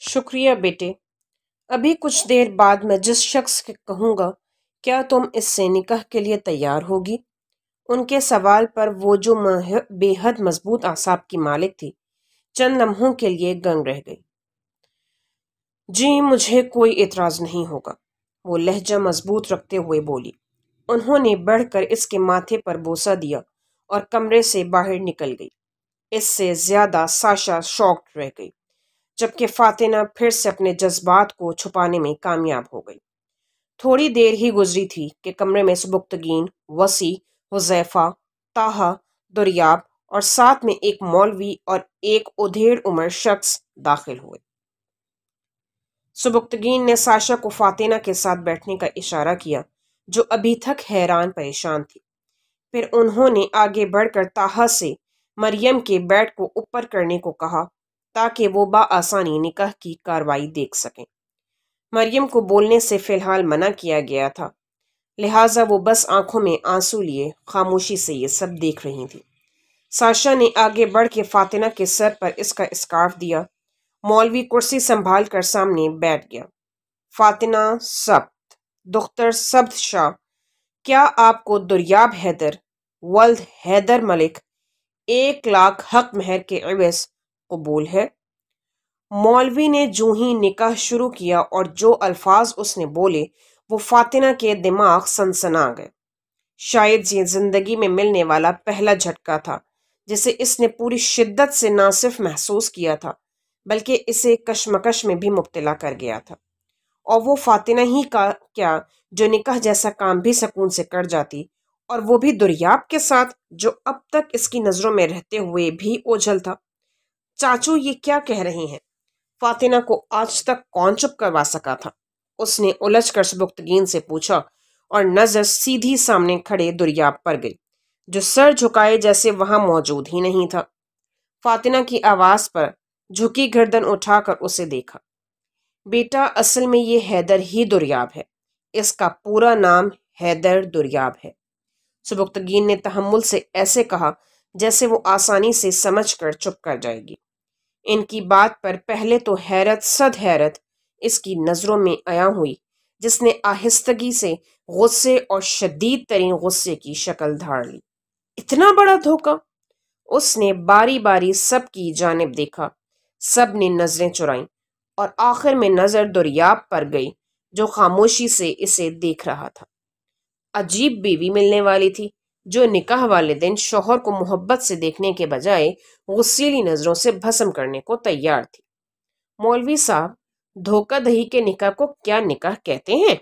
شکریہ بیٹے۔ ابھی کچھ دیر بعد میں جس شخص سے کہوں گا کیا تم اس سے نکاح کے لیے تیار ہوگی؟ ان کے سوال پر وہ جو بے حد مضبوط اعصاب کی مالک تھی چند لمحوں کے لیے گنگ رہ گئی۔ جی مجھے کوئی اعتراض نہیں ہوگا، وہ لہجہ مضبوط رکھتے ہوئے بولی۔ انہوں نے بڑھ کر اس کے ماتھے پر بوسہ دیا اور کمرے سے باہر نکل گئی۔ اس سے زیادہ ساشا شاکڈ رہ گئی، جبکہ فاطمہ پھر سے اپنے جذبات کو چھپانے میں کامیاب ہو گئی۔ تھوڑی دیر ہی گزری تھی کہ کمرے میں سبکتگین، وسیع، حذیفہ، طاہا، دریاب اور ساتھ میں ایک مولوی اور ایک ادھیڑ عمر شخص داخل ہوئے۔ سبکتگین نے ساشا کو فاطمہ کے ساتھ بیٹھنے کا اشارہ کیا، جو ابھی تک حیران پریشان تھی۔ پھر انہوں نے آگے بڑھ کر طاہا سے مریم کے بیڈ کو اوپر کرنے کو کہا تاکہ وہ بآسانی نکاح کی کارروائی دیکھ سکیں۔ مریم کو بولنے سے فی الحال منع کیا گیا تھا، لہٰذا وہ بس آنکھوں میں آنسو لیے خاموشی سے یہ سب دیکھ رہی تھی۔ ساشا نے آگے بڑھ کے فاطمہ کے سر پر اس کا اسکارف دیا۔ مولوی کرسی سنبھال کر سامنے بیٹھ گیا۔ فاطمہ سبت دختر سبت شاہ، کیا آپ کو دریاب حیدر ولد حیدر ملک 1,00,000 حق مہر کے عوض قبول ہے؟ مولوی نے جو ہی نکاح شروع کیا اور جو الفاظ اس نے بولے وہ فاطمہ کے دماغ سنسنا گئے۔ شاید یہ زندگی میں ملنے والا پہلا جھٹکا تھا جسے اس نے پوری شدت سے نہ صرف محسوس کیا تھا بلکہ اسے کشمکش میں بھی مبتلا کر گیا تھا۔ اور وہ فاطمہ ہی کا کیا جو نکاح جیسا کام بھی سکون سے کر جاتی، اور وہ بھی دریاب کے ساتھ جو اب تک اس کی نظروں میں رہتے ہوئے بھی اوجھل تھا۔ چاچو یہ کیا کہہ رہے ہیں؟ فاطمہ کو آج تک کون چپ کروا سکا تھا؟ اس نے الجھ کر سبکتگین سے پوچھا اور نظر سیدھی سامنے کھڑے دریاب پر گئی، جو سر جھکائے جیسے وہاں موجود ہی نہیں تھا۔ فاطمہ کی آواز پر جھکی گردن اٹھا کر اسے دیکھا۔ بیٹا اصل میں یہ حیدر ہی دریاب ہے، اس کا پورا نام حیدر دریاب ہے۔ سبکتگین نے تحمل سے ایسے کہا جیسے وہ آسانی سے سمجھ کر چپ کر جائے گی۔ ان کی بات پر پہلے تو حیرت صد حیرت اس کی نظروں میں عیاں ہوئی، جس نے آہستگی سے غصے اور شدید ترین غصے کی شکل دھار لی۔ اتنا بڑا دھوکہ! اس نے باری باری سب کی جانب دیکھا، سب نے نظریں چرائیں اور آخر میں نظر دریاب پر گئی جو خاموشی سے اسے دیکھ رہا تھا۔ عجیب بیوی ملنے والی تھی جو نکاح والے دن شوہر کو محبت سے دیکھنے کے بجائے غصیلی نظروں سے بھسم کرنے کو تیار تھی۔ مولوی صاحب، دھوکہ دہی کے نکاح کو کیا نکاح کہتے ہیں؟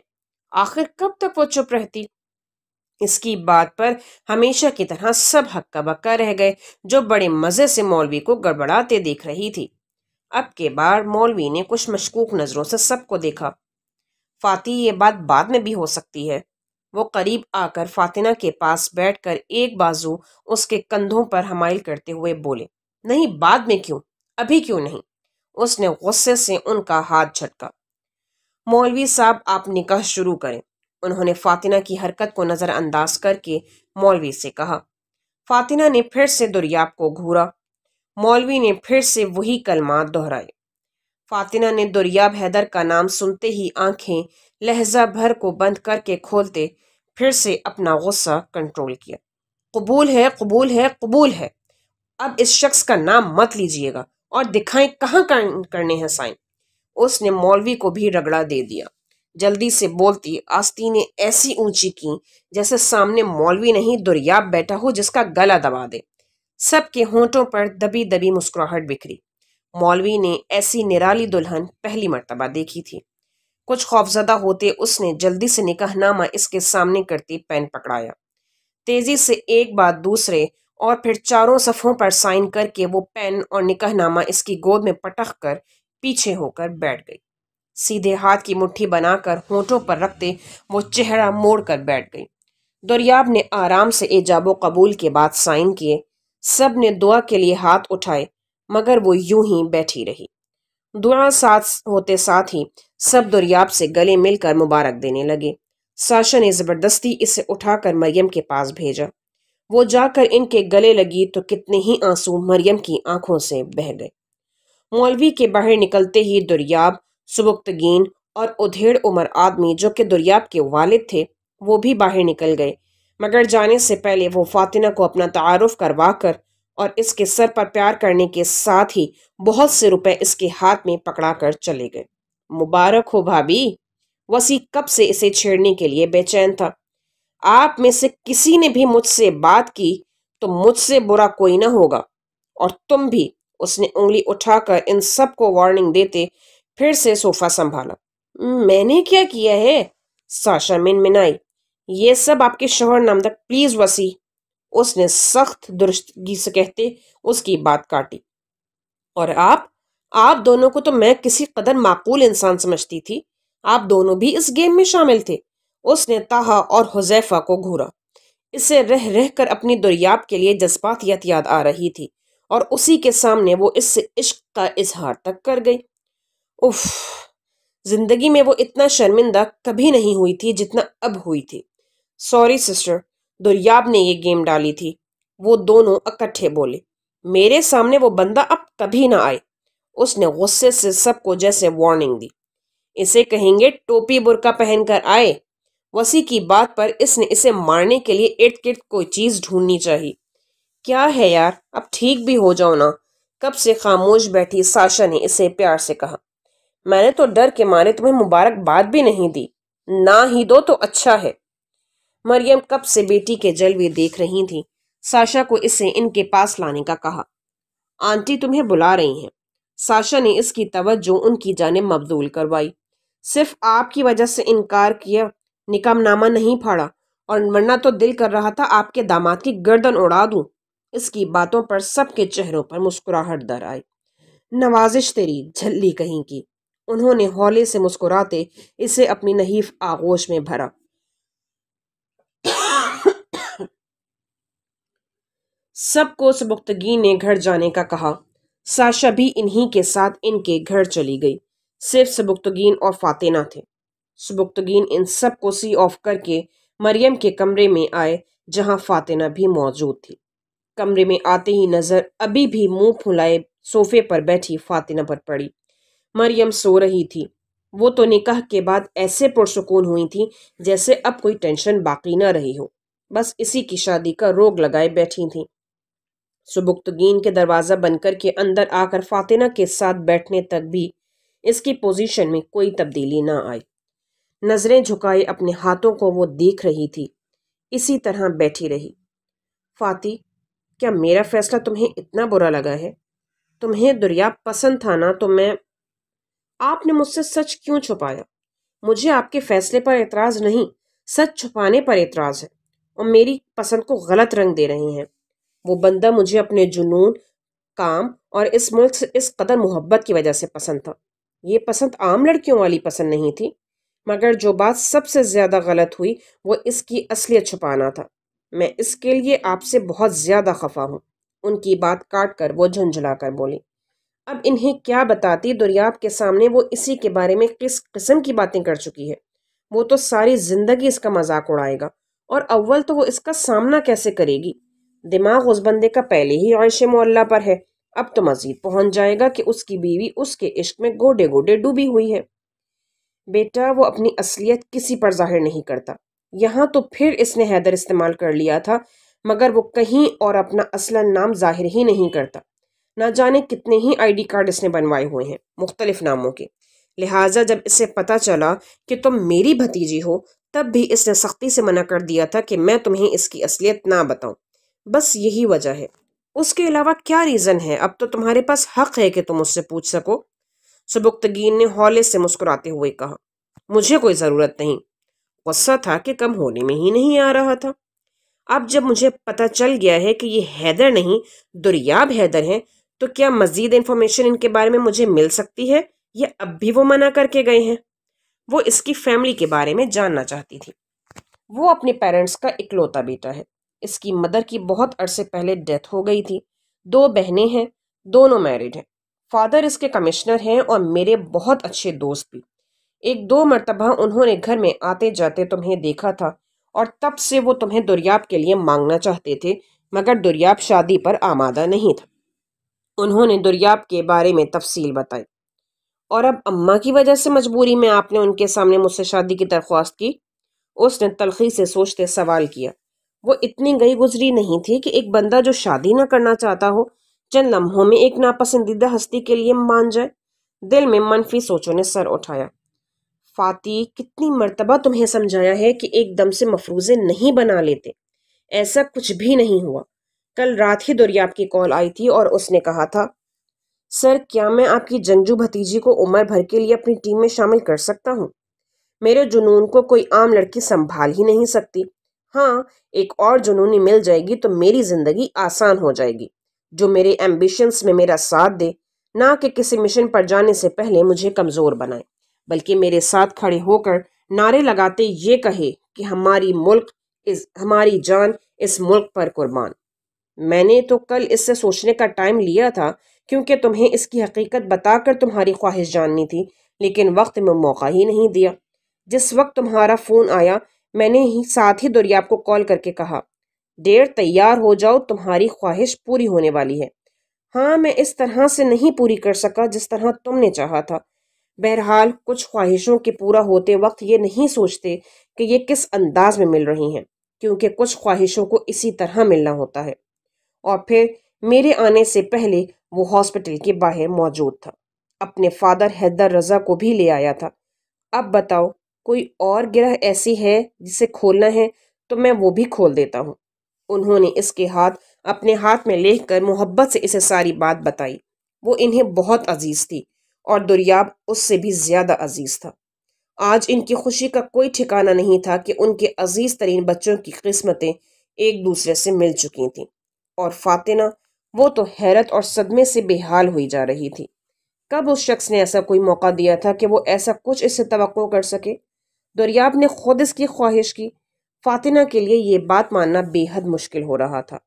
آخر کب تک وہ چپ رہتی؟ اس کی بات پر ہمیشہ کی طرح سب ہکا بکا رہ گئے، جو بڑے مزے سے مولوی کو گڑبڑاتے دیکھ رہی تھی۔ اب کے بار مولوی نے کچھ مشکوک نظروں سے سب کو دیکھا۔ فاطی، یہ بات بعد میں بھی ہو سکتی ہے۔ وہ قریب آ کر فاطمہ کے پاس بیٹھ کر ایک بازو اس کے کندھوں پر حمائل کرتے ہوئے بولے۔ نہیں، بعد میں کیوں؟ ابھی کیوں نہیں؟ اس نے غصے سے ان کا ہاتھ جھٹکا۔ مولوی صاحب، آپ نکاح شروع کریں، انہوں نے فاطمہ کی حرکت کو نظر انداز کر کے مولوی سے کہا۔ فاطمہ نے پھر سے دریاب کو گھورا۔ مولوی نے پھر سے وہی کلمات دہرائے۔ فاطمہ نے دریاب حیدر کا نام سنتے ہی آنکھیں لہجہ بھر کو بند کر کے کھولتے پھر سے اپنا غصہ کنٹرول کیا۔ قبول ہے، قبول ہے، قبول ہے۔ اب اس شخص کا نام مت لیجیے گا اور دکھائیں کہاں کرنے ہیں سائن۔ اس نے مولوی کو بھی رگڑا دے دیا۔ جلدی سے بولتی آستینیں ایسی اونچی کی جیسے سامنے مولوی نہیں دریاب بیٹھا ہو جس کا گلا دبا دے۔ سب کے ہونٹوں پر دبی دبی مسکراہٹ بکھری۔ مولوی نے ایسی نرالی دلہن پہلی مرتبہ دیکھی تھی۔ کچھ خوفزدہ ہوتے اس نے جلدی سے نکاح نامہ اس کے سامنے کرتی پین پکڑایا۔ تیزی سے ایک بعد دوسرے اور پھر چاروں صفوں پر سائن کر کے وہ پین اور نکاح نامہ اس کی گود میں پٹخ کر پیچھے ہو کر بیٹھ گئی۔ سیدھے ہاتھ کی مٹھی بنا کر ہونٹوں پر رکھتے وہ چہرہ موڑ کر بیٹھ گئی۔ دریاب نے آرام سے ایجاب و قبول کے بعد سائن کیے۔ سب نے دعا کے لیے ہاتھ اٹھائے مگر وہ یوں ہی بیٹھی رہی۔ دعا ساتھ ہوتے ساتھ ہی سب دریاب سے گلے مل کر مبارک دینے لگے۔ ساشا نے زبردستی اسے اٹھا کر مریم کے پاس بھیجا۔ وہ جا کر ان کے گلے لگی تو کتنے ہی آنسو مریم کی آنکھوں سے بہہ گئے۔ मौलवी के बाहर निकलते ही दुर्याब, सुबुक्तगीन और उधेड़ उमर आदमी जो कि दुर्याब के वालिद थे वो भी बाहर निकल गए, मगर जाने से पहले वो फातिना को अपना तारुफ करवा कर और इसके सर पर प्यार करने के साथ ही बहुत से रुपए इसके हाथ में पकड़ा कर चले गए। मुबारक हो भाभी। वसी कब से इसे छेड़ने के लिए बेचैन था। आप में से किसी ने भी मुझसे बात की तो मुझसे बुरा कोई ना होगा, और तुम भी। उसने उंगली उठाकर इन सब को वार्निंग देते फिर से सोफा संभाला। मैंने क्या किया है? साशा मिनमिनाई। ये सब आपके शौहर नामदक। प्लीज वसी, उसने सख्त दुरुस्तगी से कहते उसकी बात काटी। और आप दोनों को तो मैं किसी कदर माकूल इंसान समझती थी। आप दोनों भी इस गेम में शामिल थे। उसने ताहा और हुजैफा को घूरा। इसे रह रह कर अपनी दुर्याब के लिए जज्बातियत याद आ रही थी, और उसी के सामने वो इससे इश्क का इजहार तक कर गई। उफ, जिंदगी में वो इतना शर्मिंदा कभी नहीं हुई थी जितना अब हुई थी। सॉरी सिस्टर, दुर्याब ने ये गेम डाली थी। वो दोनों इकट्ठे बोले। मेरे सामने वो बंदा अब कभी ना आए। उसने गुस्से से सबको जैसे वार्निंग दी। इसे कहेंगे टोपी बुर्का पहनकर आए। वसी की बात पर इसने इसे मारने के लिए इर्द गिर्द कोई चीज ढूंढनी चाहिए। क्या है यार, अब ठीक भी हो जाओ ना। कब से खामोश बैठी साशा ने इसे प्यार से कहा। मैंने तो डर के मारे तुम्हें मुबारकबाद भी नहीं दी। ना ही दो तो अच्छा है। मरियम कब से बेटी के जलवे देख रही थी। साशा को इसे इनके पास लाने का कहा। आंटी तुम्हें बुला रही हैं। साशा ने इसकी तवज्जो उनकी जानिब मबजूल करवाई। सिर्फ आपकी वजह से इनकार किया, निकामनामा नहीं फाड़ा, और वरना तो दिल कर रहा था आपके दामाद की गर्दन उड़ा दूं। इसकी बातों पर सबके चेहरों पर मुस्कुराहट दर आई। नवाजिश तेरी झल्ली कहीं की। उन्होंने हौले से मुस्कुराते इसे अपनी नहीफ आगोश में भरा। सबको सुबुक्तगी ने घर जाने का कहा। साशा भी इन्हीं के साथ इनके घर चली गई। सिर्फ सुबुक्तगीन और फातिना थे। सुबुक्तगीन इन सब को सी ऑफ करके मरियम के कमरे में आए, जहां फातिना भी मौजूद थी। कमरे में आते ही नजर अभी भी मुंह फुलाए सोफे पर बैठी फातिना पर पड़ी। मरियम सो रही थी। वो तो निकाह के बाद ऐसे पुरसुकून हुई थी जैसे अब कोई टेंशन बाकी न रही हो। बस इसी की शादी का रोग लगाए बैठी थी। सुबुक्तगीन के दरवाज़ा बंद करके अंदर आकर फातिना के साथ बैठने तक भी इसकी पोजीशन में कोई तब्दीली ना आई। नजरें झुकाए अपने हाथों को वो देख रही थी। इसी तरह बैठी रही। फाती, क्या मेरा फैसला तुम्हें इतना बुरा लगा है? तुम्हें दुर्याब पसंद था ना, तो मैं आपने मुझसे सच क्यों छुपाया? मुझे आपके फैसले पर एतराज नहीं, सच छुपाने पर एतराज है। और मेरी पसंद को गलत रंग दे रहे हैं। वो बंदा मुझे अपने जुनून, काम और इस मुल्क से इस कदर मोहब्बत की वजह से पसंद था। ये पसंद आम लड़कियों वाली पसंद नहीं थी। मगर जो बात सबसे ज्यादा गलत हुई वो इसकी असलियत छुपाना था। मैं इसके लिए आपसे बहुत ज्यादा खफा हूँ। उनकी बात काट कर वो झुंझला कर बोली। अब इन्हें क्या बताती दुर्याब के सामने वो इसी के बारे में किस किस्म की बातें कर चुकी है। वो तो सारी जिंदगी इसका मजाक उड़ाएगा, और अव्वल तो वो इसका सामना कैसे करेगी। दिमाग उस बंदे का पहले ही आयशे मोहल्ला पर है, अब तो मजीद पहुंच जाएगा कि उसकी बीवी उसके इश्क में गोडे गोडे डूबी हुई है। बेटा, वो अपनी असलियत किसी पर जाहिर नहीं करता। यहाँ तो फिर इसने हैदर इस्तेमाल कर लिया था, मगर वो कहीं और अपना असलन नाम जाहिर ही नहीं करता। ना जाने कितने ही आईडी कार्ड इसने बनवाए हुए हैं मुख्तलिफ नामों के। लिहाजा जब इसे पता चला कि तुम मेरी भतीजी हो, तब भी इसने सख्ती से मना कर दिया था कि मैं तुम्हें इसकी असलियत ना बताऊं। बस यही वजह है। उसके अलावा क्या रीज़न है? अब तो तुम्हारे पास हक है कि तुम उससे पूछ सको। सुबुक्तगीन ने हौले से मुस्कुराते हुए कहा। मुझे कोई ज़रूरत नहीं। गुस्सा था कि कम होने में ही नहीं आ रहा था। अब जब मुझे पता चल गया है कि ये हैदर नहीं दुर्याब हैदर हैं, तो क्या मजीद इंफॉर्मेशन इनके बारे में मुझे मिल सकती है, या अब भी वो मना करके गए हैं? वो इसकी फैमिली के बारे में जानना चाहती थी। वो अपने पेरेंट्स का इकलौता बेटा है। इसकी मदर की बहुत अरसे पहले डेथ हो गई थी। 2 बहनें हैं, दोनों मैरिड हैं। फादर इसके कमिश्नर हैं और मेरे बहुत अच्छे दोस्त भी। 1-2 मरतबा उन्होंने घर में आते जाते तुम्हें देखा था, और तब से वो तुम्हें दुर्याब के लिए मांगना चाहते थे, मगर दुर्याब शादी पर आमादा नहीं था। انہوں نے دریاب کے بارے میں تفصیل بتائی۔ اور اب اماں کی وجہ سے مجبوری میں آپ نے ان کے سامنے مجھ سے شادی کی درخواست کی؟ اس نے تلخی سے سوچتے سوال کیا۔ وہ اتنی گئی گزری نہیں تھی کہ ایک بندہ جو شادی نہ کرنا چاہتا ہو چند لمحوں میں ایک ناپسندیدہ ہستی کے لیے مان جائے۔ دل میں منفی سوچوں نے سر اٹھایا۔ فاتی، کتنی مرتبہ تمہیں سمجھایا ہے کہ ایک دم سے مفروضے نہیں بنا لیتے۔ ایسا کچھ بھی نہیں ہوا۔ کل رات ہی دریاب کی کال آئی تھی اور اس نے کہا تھا، سر کیا میں آپ کی جنگجو بھتیجی کو عمر بھر کے لیے اپنی ٹیم میں شامل کر سکتا ہوں؟ میرے جنون کو کوئی عام لڑکی سنبھال ہی نہیں سکتی۔ ہاں، ایک اور جنونی مل جائے گی تو میری زندگی آسان ہو جائے گی، جو میرے ایمبیشنز میں میرا ساتھ دے، نہ کہ کسی مشن پر جانے سے پہلے مجھے کمزور بنائے، بلکہ میرے ساتھ کھڑے ہو کر نعرے لگاتے یہ کہے کہ ہماری جان اس ملک پر قربان۔ میں نے تو کل اس سے سوچنے کا ٹائم لیا تھا، کیونکہ تمہیں اس کی حقیقت بتا کر تمہاری خواہش جاننی تھی، لیکن وقت میں موقع ہی نہیں دیا۔ جس وقت تمہارا فون آیا میں نے ہی ساتھ ہی دریاب کو کال کر کے کہا، ڈیر تیار ہو جاؤ، تمہاری خواہش پوری ہونے والی ہے۔ ہاں، میں اس طرح سے نہیں پوری کر سکا جس طرح تم نے چاہا تھا۔ بہرحال کچھ خواہشوں کے پورا ہوتے وقت یہ نہیں سوچتے کہ یہ کس انداز میں مل رہی ہیں، کیونکہ کچھ خواہشوں کو اسی طرح ملنا ہوتا ہے۔ اور پھر میرے آنے سے پہلے وہ ہاسپٹل کے باہر موجود تھا، اپنے فادر حیدر رضا کو بھی لے آیا تھا۔ اب بتاؤ، کوئی اور گرہ ایسی ہے جسے کھولنا ہے تو میں وہ بھی کھول دیتا ہوں۔ انہوں نے اس کے ہاتھ اپنے ہاتھ میں لے کر محبت سے اسے ساری بات بتائی۔ وہ انہیں بہت عزیز تھی اور دریاب اس سے بھی زیادہ عزیز تھا۔ آج ان کی خوشی کا کوئی ٹھکانہ نہیں تھا کہ ان کے عزیز ترین بچوں کی قسمتیں ایک دوسرے سے مل چکی تھیں، اور فاتنہ، وہ تو حیرت اور صدمے سے بے حال ہوئی جا رہی تھی۔ کب اس شخص نے ایسا کوئی موقع دیا تھا کہ وہ ایسا کچھ اس سے توقع کر سکے؟ دریاب نے خود اس کی خواہش کی۔ فاتنہ کے لیے یہ بات ماننا بے حد مشکل ہو رہا تھا۔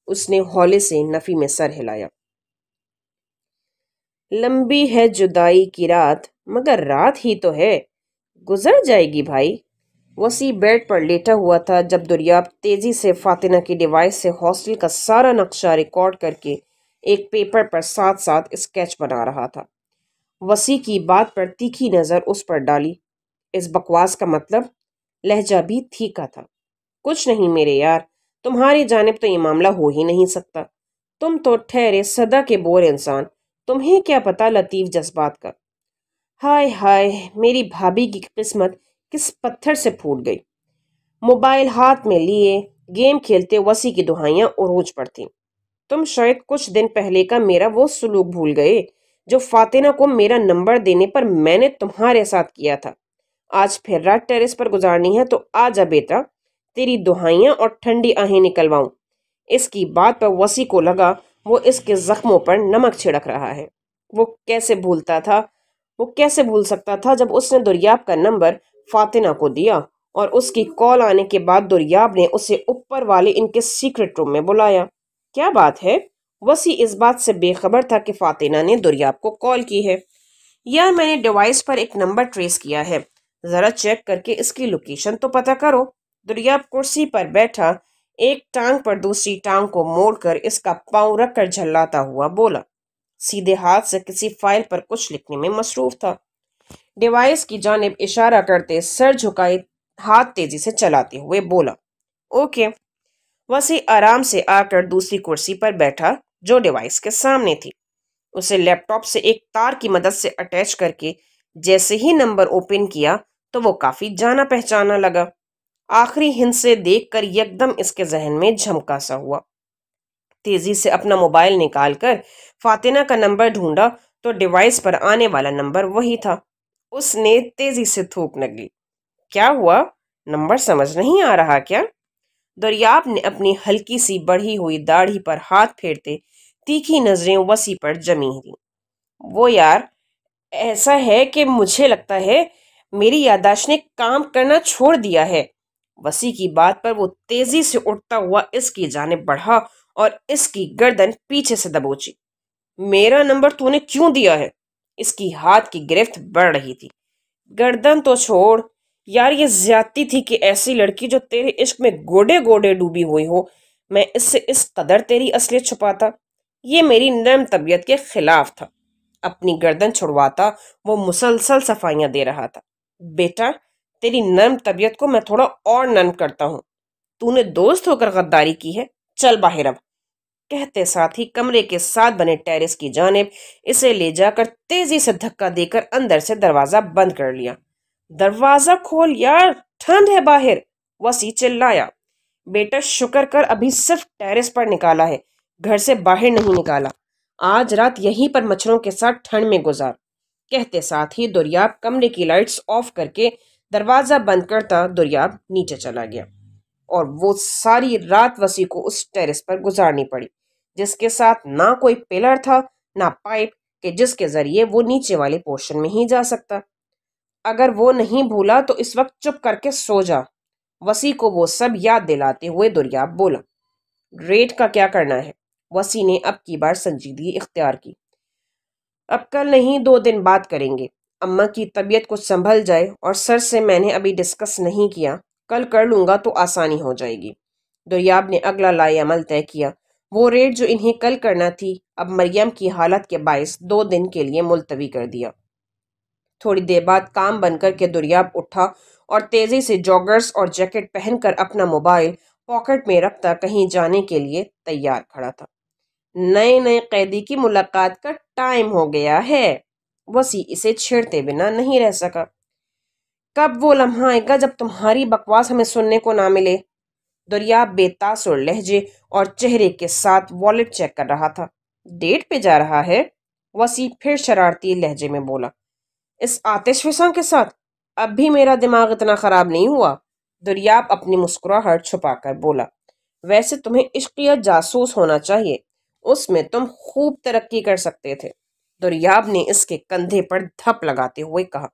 اس نے ہولے سے نفی میں سر ہلایا۔ لمبی ہے جدائی کی رات، مگر رات ہی تو ہے، گزر جائے گی بھائی۔ وسیع بیڈ پر لیٹا ہوا تھا جب دریاب تیزی سے فاتنہ کی ڈیوائس سے ہاسٹل کا سارا نقشہ ریکارڈ کر کے ایک پیپر پر ساتھ ساتھ اسکیچ بنا رہا تھا۔ وسیع کی بات پر تیکھی نظر اس پر ڈالی۔ اس بکواس کا مطلب؟ لہجہ بھی تھیکا تھا۔ کچھ نہیں میرے یار، تمہاری جانب تو یہ معاملہ ہو ہی نہیں سکتا۔ تم تو ٹھہرے صدا کے بور انسان، تمہیں کیا پتا لطیف جذبات کا۔ ہائے ہائے، میری بھابھی کی قسمت کس پتھر سے پھوٹ گئی۔ موبائل ہاتھ میں لیے گیم کھیلتے وسیع کی دہائیاں عروج پر تھیں۔ تم شاید کچھ دن پہلے کا میرا وہ سلوک بھول گئے جو فاتنہ کو میرا نمبر دینے پر میں نے تمہارے ساتھ کیا تھا۔ آج پھر رات ٹیرس پر گزارنی ہے تو آ جا بیٹا، تیری دہائیاں اور ٹھنڈی آہیں نکلواؤں۔ اس کی بات پر وسیع کو لگا وہ اس کے زخموں پر نمک چھڑک رہا ہے۔ وہ کیسے بھول سکتا تھا جب اس نے دریاب کا نمبر فاتنہ کو دیا اور اس کی کال آنے کے بعد دریاب نے اسے اوپر والے ان کے سیکرٹ روم میں بلایا۔ کیا بات ہے؟ وسیع اس بات سے بے خبر تھا کہ فاتنہ نے دریاب کو کال کی ہے۔ یار، میں نے ڈیوائس پر ایک نمبر ٹریس کیا ہے، ذرا چیک کر کے اس کی لوکیشن تو پتہ کرو۔ دریاب کرسی پر بیٹھا ایک ٹانگ پر دوسری ٹانگ کو موڑ کر اس کا پاؤں رکھ کر جھلاتا ہوا بولا۔ سیدھے ہاتھ سے کسی فائل پر کچھ لکھنے میں مصروف تھا۔ ڈیوائس کی جانب اشارہ کرتے سر جھکائے ہاتھ تیزی سے چلاتے ہوئے بولا، اوکے۔ وسیع آرام سے آ کر دوسری کرسی پر بیٹھا جو ڈیوائس کے سامنے تھی۔ اسے لیپ ٹاپ سے ایک تار کی مدد سے اٹیچ کر کے جیسے ہی نمبر اوپن کیا تو وہ کافی جانا پہچانا لگا۔ آخری ہند سے دیکھ کر یکدم اس کے ذہن میں جھمکا سا ہوا۔ تیزی سے اپنا موبائل نکال کر فاتنہ کا نمبر ڈھونڈا تو ڈیوائس پر آنے والا نمبر وہی تھا۔ اس نے تیزی سے تھوک نگلی۔ کیا ہوا؟ نمبر سمجھ نہیں آ رہا کیا؟ دریاب نے اپنی ہلکی سی بڑھی ہوئی داڑھی پر ہاتھ پھیرتے تیکھی نظریں وسیع پر جمی تھیں۔ وہ یار، ایسا ہے کہ مجھے لگتا ہے میری یادداشت نے کام کرنا چھوڑ دیا ہے۔ وسیع کی بات پر وہ تیزی سے اٹھتا ہوا اس کی جانب بڑھا اور اس کی گردن پیچھے سے دبوچی۔ میرا نمبر تو نے کیوں دیا ہے؟ اس کی ہاتھ کی گرفت بڑھ رہی تھی۔ گردن تو چھوڑ یار، یہ زیادتی تھی کہ ایسی لڑکی جو تیرے عشق میں گوڑے گوڑے ڈوبی ہوئی ہو، میں اس سے اس قدر تیری اصلیت چھپاتا۔ یہ میری نرم طبیعت کے خلاف تھا۔ اپنی گردن چھڑواتا وہ مسلسل صفائیاں دے رہا تھا۔ بیٹا، تیری نرم طبیعت کو میں تھوڑا اور نرم کرتا ہوں۔ تو نے دوست ہو کر غداری کی ہے، چل باہر اب، کہتے ساتھ ہی کمرے کے ساتھ بنے ٹیرس کی جانب اسے لے جا کر تیزی سے دھکا دے کر اندر سے دروازہ بند کر لیا۔ دروازہ کھول یار، ٹھنڈ ہے باہر، وسیع چلایا۔ بیٹا شکر کر ابھی صرف ٹیرس پر نکالا ہے، گھر سے باہر نہیں نکالا۔ آج رات یہیں پر مچھروں کے ساتھ ٹھنڈ میں گزار، کہتے ساتھ ہی دریاب کمرے کی لائٹس آف کر کے دروازہ بند کرتا دریاب نیچے چلا گیا، اور وہ ساری رات وسیع کو اس ٹیرس پر گزارنی پڑی، جس کے ساتھ نہ کوئی پلر تھا نہ پائپ کہ جس کے ذریعے وہ نیچے والے پورشن میں ہی جا سکتا۔ اگر وہ نہیں بھولا تو اس وقت چپ کر کے سو جا، وسیع کو وہ سب یاد دلاتے ہوئے دریاب بولا۔ ریٹ کا کیا کرنا ہے؟ وسیع نے اب کی بار سنجیدگی اختیار کی۔ اب کل نہیں، 2 دن بعد کریں گے۔ اماں کی طبیعت کچھ سنبھل جائے، اور سر سے میں نے ابھی ڈسکس نہیں کیا، کل کر لوں گا تو آسانی ہو جائے گی۔ دریاب نے اگلا لائے عمل طے کیا۔ وہ ریٹ جو انہیں کل کرنا تھی اب مریم کی حالت کے باعث 2 دن کے لیے ملتوی کر دیا۔ تھوڑی دیر بعد کام بن کر کے دریاب اٹھا اور تیزی سے جاگرز اور جیکٹ پہن کر اپنا موبائل پاکٹ میں رکھتا کہیں جانے کے لیے تیار کھڑا تھا۔ نئے قیدی کی ملاقات کا ٹائم ہو گیا ہے، وسیع اسے چھیڑتے بنا نہیں رہ سکا۔ کب وہ لمحہ آئے گا جب تمہاری بکواس ہمیں سننے کو نہ ملے؟ دریاب بے تاثر لہجے اور چہرے کے ساتھ والیٹ چیک کر رہا تھا۔ ڈیٹ پہ جا رہا ہے؟ وسیع پھر شرارتی لہجے میں بولا۔ اس آتش فساں کے ساتھ؟ اب بھی میرا دماغ اتنا خراب نہیں ہوا؟ دریاب اپنی مسکراہٹ چھپا کر بولا۔ ویسے تمہیں عشق یا جاسوس ہونا چاہیے، اس میں تم خوب ترقی کر سکتے تھے، دریاب نے اس کے کندھے پر دھپ لگاتے ہوئے کہا۔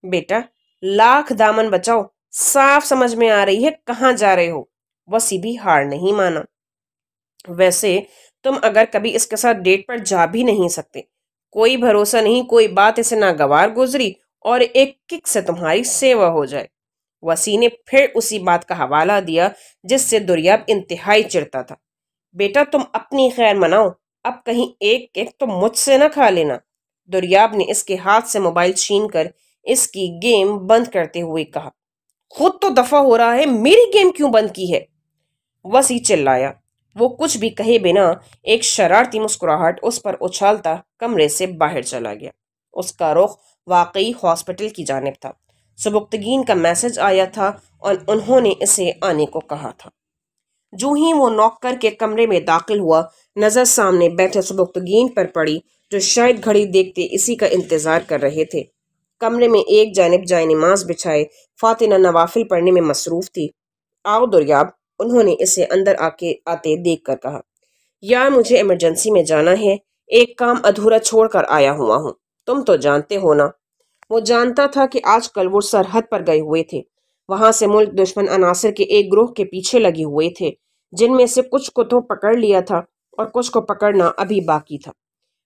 بیٹا، لاکھ دامن بچاؤ، صاف سمجھ میں آ رہی ہے کہاں جا رہے ہو۔ وسیع بھی ہار نہیں مانا۔ ویسے تم اگر کبھی اس کے ساتھ ڈیٹ پر جا بھی نہیں سکتے، کوئی بھروسہ نہیں کوئی بات اسے ناگوار گزری اور ایک کک سے تمہاری سیوا ہو جائے۔ وسیع نے پھر اسی بات کا حوالہ دیا جس سے دریاب انتہائی چڑھتا تھا۔ بیٹا تم اپنی خیر مناؤ، اب کہیں ایک کک تو مجھ سے نہ کھا لینا۔ دریاب نے اس کے ہاتھ سے موبائل چھین کر اس کی گیم بند کرتے ہوئے کہا۔ خود تو دفع ہو رہا ہے، میری گیم کیوں بند کی ہے؟ وسیع چلایا۔ وہ کچھ بھی کہے بنا ایک شرارتی مسکراہٹ اس پر اچھالتا کمرے سے باہر چلا گیا۔ اس کا رخ واقعی ہاسپٹل کی جانب تھا۔ سبکتگین کا میسج آیا تھا اور انہوں نے اسے آنے کو کہا تھا۔ جو ہی وہ نوک کر کے کمرے میں داخل ہوا، نظر سامنے بیٹھے سبکتگین پر پڑی جو شاید گھڑی دیکھتے اسی کا انتظار کر رہے تھے۔ کمرے میں ایک جانب جائے نماز بچھائے فاطمہ نوافل پڑھنے میں مصروف تھی۔ آؤ دریاب، انہوں نے اسے اندر آتے دیکھ کر کہا۔ یار مجھے ایمرجنسی میں جانا ہے، ایک کام ادھورا چھوڑ کر آیا ہوا ہوں، تم تو جانتے ہو نا۔ وہ جانتا تھا کہ آج کل وہ سرحد پر گئے ہوئے تھے، وہاں سے ملک دشمن عناصر کے ایک گروہ کے پیچھے لگے ہوئے تھے، جن میں سے کچھ کو تو پکڑ لیا تھا اور کچھ کو پکڑنا ابھی باقی تھا۔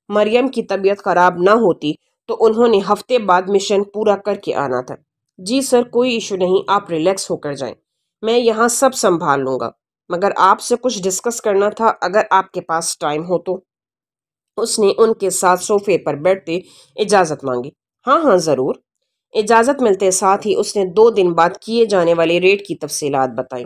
مریم کی طبیعت خراب نہ ہوتی تو انہوں نے ہفتے بعد مشن پورا کر کے آنا تھا۔ جی سر، کوئی ایشو نہیں، آپ ریلیکس ہو کر جائیں، میں یہاں سب سنبھال لوں گا، مگر آپ سے کچھ ڈسکس کرنا تھا اگر آپ کے پاس ٹائم ہو تو۔ اس نے ان کے ساتھ صوفے پر بیٹھتے اجازت مانگی۔ ہاں ضرور۔ اجازت ملتے ساتھ ہی اس نے 2 دن بعد کیے جانے والے ریٹ کی تفصیلات بتائیں۔